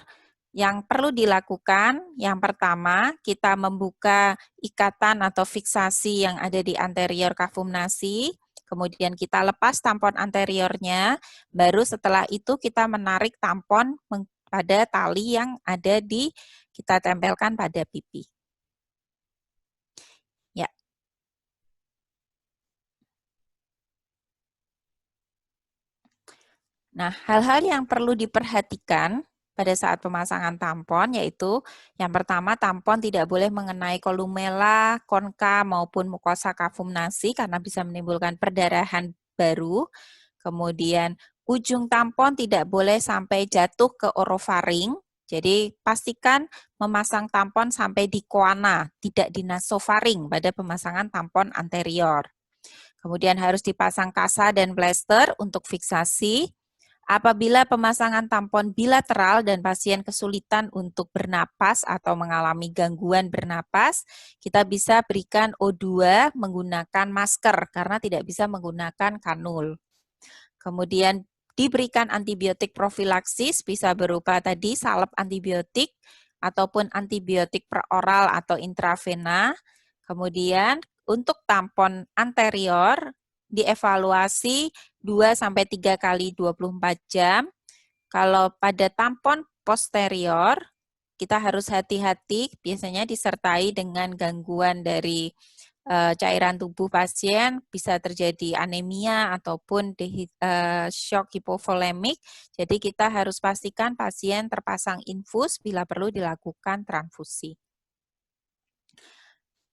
yang perlu dilakukan, yang pertama, kita membuka ikatan atau fiksasi yang ada di anterior kafum nasi, kemudian kita lepas tampon anteriornya, baru setelah itu kita menarik tampon pada tali yang ada kita tempelkan pada pipi. Ya. Nah, hal-hal yang perlu diperhatikan pada saat pemasangan tampon yaitu yang pertama, tampon tidak boleh mengenai kolumela, konka maupun mukosa kafum nasi karena bisa menimbulkan perdarahan baru. Kemudian ujung tampon tidak boleh sampai jatuh ke orofaring. Jadi pastikan memasang tampon sampai di koana, tidak di nasofaring pada pemasangan tampon anterior. Kemudian harus dipasang kasa dan plester untuk fiksasi. Apabila pemasangan tampon bilateral dan pasien kesulitan untuk bernapas atau mengalami gangguan bernapas, kita bisa berikan O2 menggunakan masker karena tidak bisa menggunakan kanul. Kemudian diberikan antibiotik profilaksis, bisa berupa tadi salep antibiotik ataupun antibiotik peroral atau intravena. Kemudian untuk tampon anterior dievaluasi 2-3 kali 24 jam. Kalau pada tampon posterior, kita harus hati-hati, biasanya disertai dengan gangguan dari cairan tubuh pasien, bisa terjadi anemia ataupun shock hipovolemik. Jadi kita harus pastikan pasien terpasang infus, bila perlu dilakukan transfusi.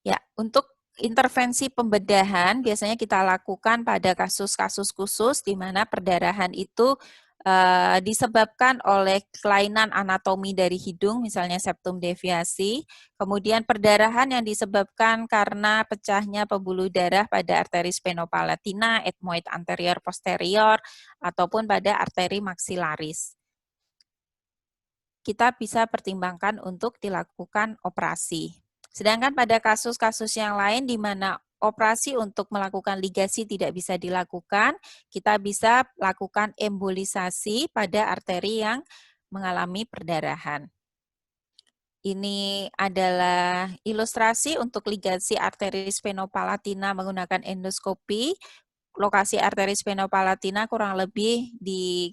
Ya, untuk intervensi pembedahan biasanya kita lakukan pada kasus-kasus khusus di mana perdarahan itu disebabkan oleh kelainan anatomi dari hidung, misalnya septum deviasi, kemudian perdarahan yang disebabkan karena pecahnya pembuluh darah pada arteri sphenopalatina, ethmoid anterior posterior, ataupun pada arteri maxillaris. Kita bisa pertimbangkan untuk dilakukan operasi. Sedangkan pada kasus-kasus yang lain di mana operasi untuk melakukan ligasi tidak bisa dilakukan, kita bisa lakukan embolisasi pada arteri yang mengalami perdarahan. Ini adalah ilustrasi untuk ligasi arteri sphenopalatina menggunakan endoskopi. Lokasi arteri sphenopalatina kurang lebih di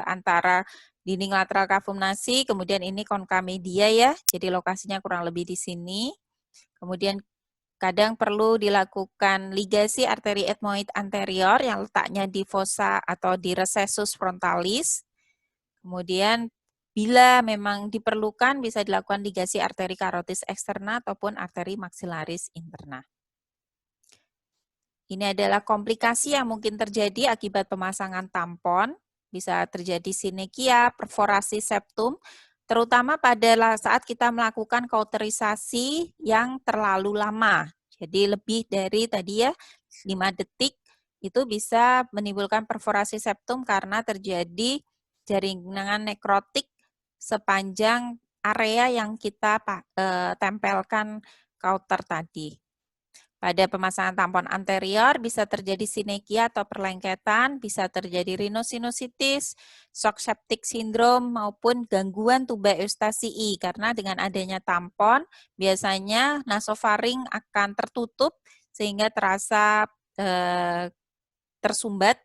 antara dinding lateral kavum nasi, kemudian ini concha media ya, jadi lokasinya kurang lebih di sini. Kemudian kadang perlu dilakukan ligasi arteri ethmoid anterior yang letaknya di fossa atau di recessus frontalis. Kemudian bila memang diperlukan bisa dilakukan ligasi arteri karotis eksterna ataupun arteri maxillaris interna. Ini adalah komplikasi yang mungkin terjadi akibat pemasangan tampon. Bisa terjadi sinekia, perforasi septum, terutama pada saat kita melakukan kauterisasi yang terlalu lama. Jadi lebih dari tadi ya 5 detik itu bisa menimbulkan perforasi septum karena terjadi jaringan nekrotik sepanjang area yang kita tempelkan kauter tadi. Pada pemasangan tampon anterior bisa terjadi sinekia atau perlengketan, bisa terjadi rhinosinusitis, shock septic syndrome maupun gangguan tuba eustasii karena dengan adanya tampon biasanya nasofaring akan tertutup sehingga terasa tersumbat,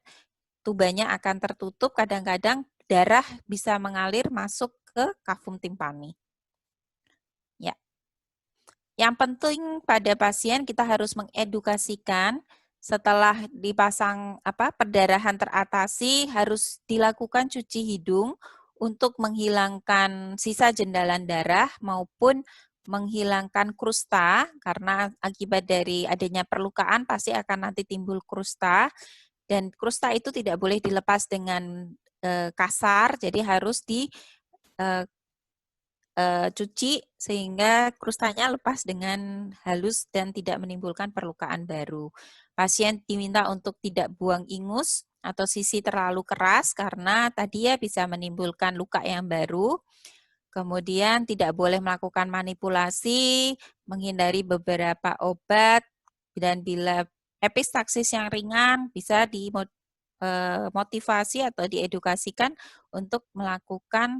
tubanya akan tertutup, kadang-kadang darah bisa mengalir masuk ke kavum timpani. Ya. Yang penting pada pasien kita harus mengedukasikan setelah dipasang perdarahan teratasi harus dilakukan cuci hidung untuk menghilangkan sisa jendalan darah maupun menghilangkan krusta karena akibat dari adanya perlukaan pasti akan nanti timbul krusta dan krusta itu tidak boleh dilepas dengan kasar jadi harus di cuci sehingga krustanya lepas dengan halus dan tidak menimbulkan perlukaan baru. Pasien diminta untuk tidak buang ingus atau sisi terlalu keras karena tadi ya bisa menimbulkan luka yang baru. Kemudian tidak boleh melakukan manipulasi, menghindari beberapa obat, dan bila epistaksis yang ringan bisa dimotivasi atau diedukasikan untuk melakukan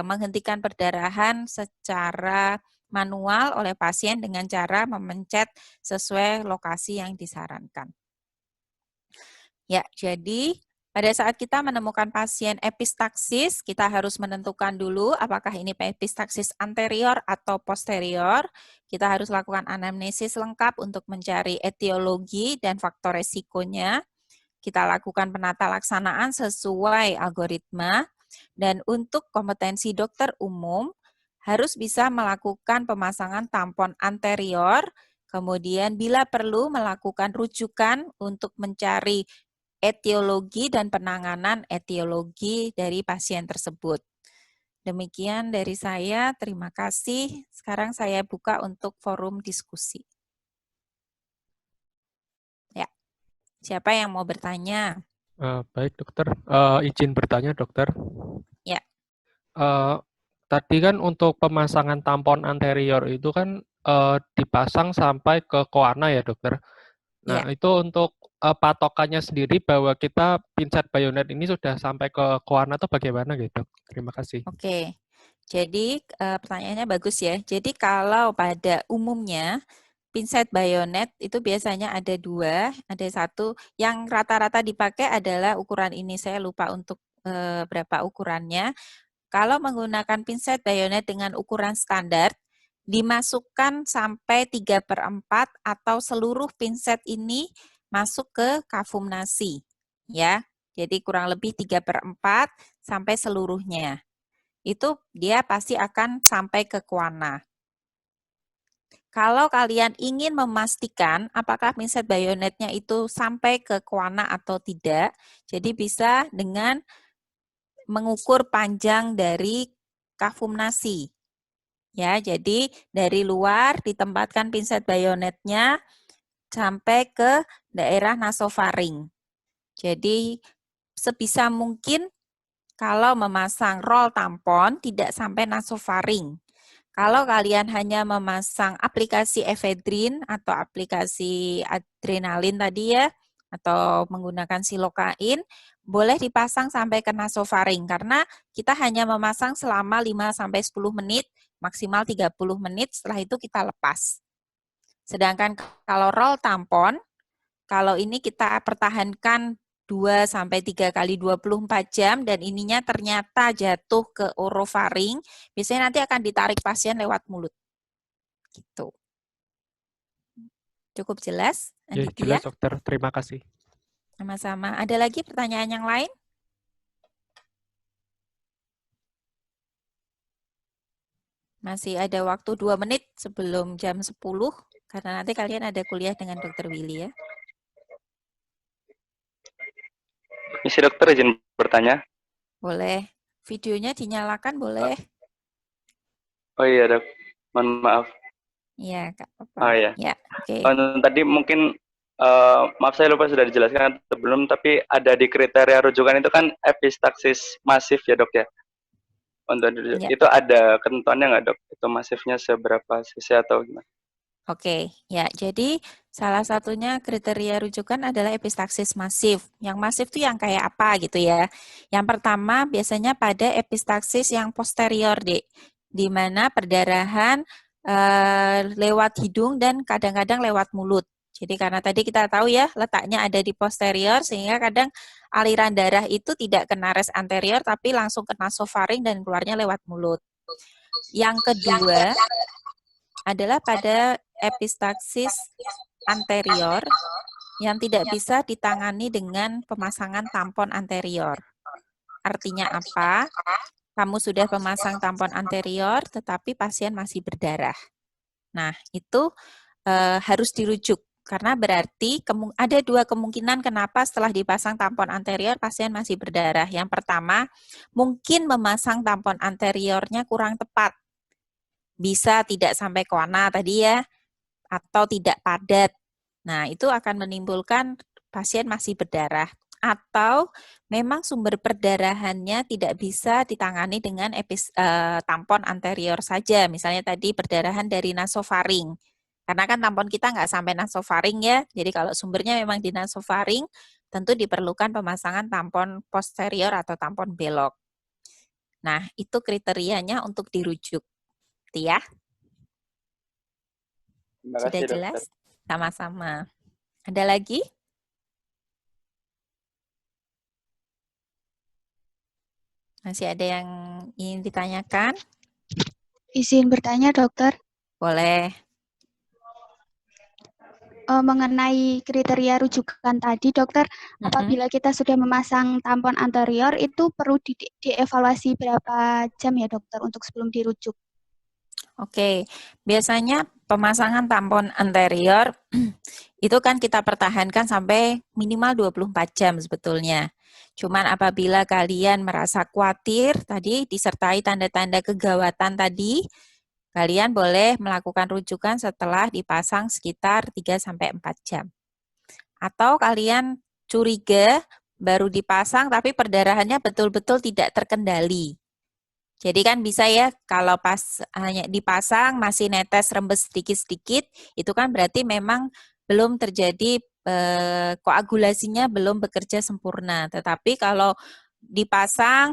menghentikan perdarahan secara manual oleh pasien dengan cara memencet sesuai lokasi yang disarankan. Ya, jadi pada saat kita menemukan pasien epistaksis, kita harus menentukan dulu apakah ini epistaksis anterior atau posterior. Kita harus lakukan anamnesis lengkap untuk mencari etiologi dan faktor resikonya. Kita lakukan penata laksanaan sesuai algoritma. Dan untuk kompetensi dokter umum, harus bisa melakukan pemasangan tampon anterior, kemudian bila perlu melakukan rujukan untuk mencari etiologi dan penanganan etiologi dari pasien tersebut. Demikian dari saya, terima kasih. Sekarang saya buka untuk forum diskusi. Ya, siapa yang mau bertanya? Baik, dokter. Izin bertanya, dokter. Ya. Tadi kan untuk pemasangan tampon anterior itu kan dipasang sampai ke koana ya, dokter. Nah, Ya. itu untuk patokannya sendiri bahwa kita pinset bayonet ini sudah sampai ke koana atau bagaimana gitu? Terima kasih. Oke, jadi pertanyaannya bagus ya. Jadi kalau pada umumnya pinset bayonet itu biasanya ada dua, ada satu yang rata-rata dipakai adalah ukuran ini. Saya lupa untuk berapa ukurannya. Kalau menggunakan pinset bayonet dengan ukuran standar, dimasukkan sampai 3/4 atau seluruh pinset ini masuk ke kafum-nasi. Ya, jadi kurang lebih 3/4 sampai seluruhnya. Itu dia pasti akan sampai ke kuana. Kalau kalian ingin memastikan apakah pinset bayonetnya itu sampai ke kuana atau tidak, jadi bisa dengan mengukur panjang dari kafum nasi. Ya, jadi dari luar ditempatkan pinset bayonetnya sampai ke daerah nasofaring. Jadi sebisa mungkin kalau memasang roll tampon tidak sampai nasofaring. Kalau kalian hanya memasang aplikasi efedrin atau aplikasi adrenalin tadi ya, atau menggunakan silokain, boleh dipasang sampai ke nasofaring karena kita hanya memasang selama 5-10 menit, maksimal 30 menit, setelah itu kita lepas. Sedangkan kalau roll tampon, kalau ini kita pertahankan 2-3 kali 24 jam dan ininya ternyata jatuh ke orofaring, biasanya nanti akan ditarik pasien lewat mulut. Gitu. Cukup jelas, Ya, Aditya? jelas dokter. Terima kasih. Sama-sama. Ada lagi pertanyaan yang lain? Masih ada waktu 2 menit sebelum jam 10, karena nanti kalian ada kuliah dengan Dr. Willy ya. Misi dokter izin bertanya. Boleh. Videonya dinyalakan boleh. Oh iya dok, mohon maaf. Iya, Kak. Oh iya. Ya, oke. Tadi mungkin maaf saya lupa sudah dijelaskan sebelum, tapi ada di kriteria rujukan itu kan epistaxis masif ya dok ya. Untuk Ya. itu ada ketentuannya nggak dok? Itu masifnya seberapa cc atau gimana? Oke, ya jadi salah satunya kriteria rujukan adalah epistaxis masif. Yang masif itu yang kayak apa gitu ya. Yang pertama biasanya pada epistaxis yang posterior, Dek, di mana perdarahan lewat hidung dan kadang-kadang lewat mulut. Jadi karena tadi kita tahu ya letaknya ada di posterior sehingga kadang aliran darah itu tidak ke nares anterior tapi langsung ke nasofaring dan keluarnya lewat mulut. Yang kedua adalah pada epistaxis anterior yang tidak bisa ditangani dengan pemasangan tampon anterior. Artinya apa? Kamu sudah memasang tampon anterior, tetapi pasien masih berdarah. Nah, itu harus dirujuk. Karena berarti ada 2 kemungkinan kenapa setelah dipasang tampon anterior pasien masih berdarah. Yang pertama, mungkin memasang tampon anteriornya kurang tepat. Bisa tidak sampai koana tadi ya, atau tidak padat. Nah, itu akan menimbulkan pasien masih berdarah. Atau memang sumber perdarahannya tidak bisa ditangani dengan tampon anterior saja. Misalnya tadi perdarahan dari nasofaring. Karena kan tampon kita nggak sampai nasofaring ya. Jadi kalau sumbernya memang di nasofaring, tentu diperlukan pemasangan tampon posterior atau tampon belok. Nah, itu kriterianya untuk dirujuk. Ya. Terima Sudah kasih, jelas? dokter. Sama-sama. Ada lagi? Masih ada yang ingin ditanyakan? Izin bertanya, dokter. Boleh. Mengenai kriteria rujukan tadi, dokter, apabila kita sudah memasang tampon anterior, itu perlu dievaluasi berapa jam ya, dokter, untuk sebelum dirujuk? Oke, biasanya pemasangan tampon anterior itu kan kita pertahankan sampai minimal 24 jam sebetulnya. Cuman apabila kalian merasa khawatir, tadi disertai tanda-tanda kegawatan tadi, kalian boleh melakukan rujukan setelah dipasang sekitar 3-4 jam. Atau kalian curiga baru dipasang tapi perdarahannya betul-betul tidak terkendali. Jadi kan bisa ya kalau pas hanya dipasang masih netes rembes sedikit-sedikit, itu kan berarti memang belum terjadi koagulasinya belum bekerja sempurna. Tetapi kalau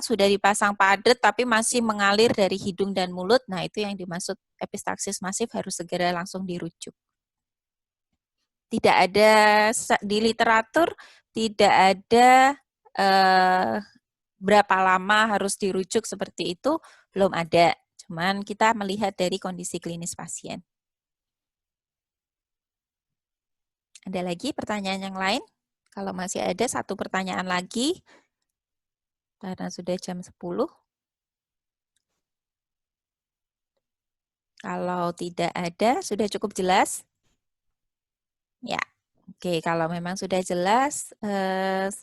sudah dipasang padat tapi masih mengalir dari hidung dan mulut, nah itu yang dimaksud epistaxis masif harus segera langsung dirujuk. Tidak ada di literatur, tidak ada berapa lama harus dirujuk seperti itu, belum ada. Cuman kita melihat dari kondisi klinis pasien. Ada lagi pertanyaan yang lain? Kalau masih ada satu pertanyaan lagi, karena sudah jam 10. Kalau tidak ada, sudah cukup jelas? Ya, oke. Kalau memang sudah jelas,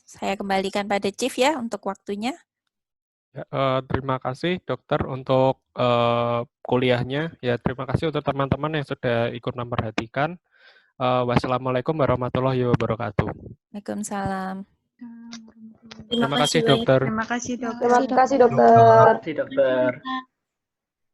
saya kembalikan pada Chief ya untuk waktunya. Ya, terima kasih dokter untuk kuliahnya. Ya, terima kasih untuk teman-teman yang sudah ikut memperhatikan. Wassalamualaikum warahmatullahi wabarakatuh. Waalaikumsalam. Terima kasih dokter. Terima kasih, dokter. Terima kasih, Terima kasih dokter.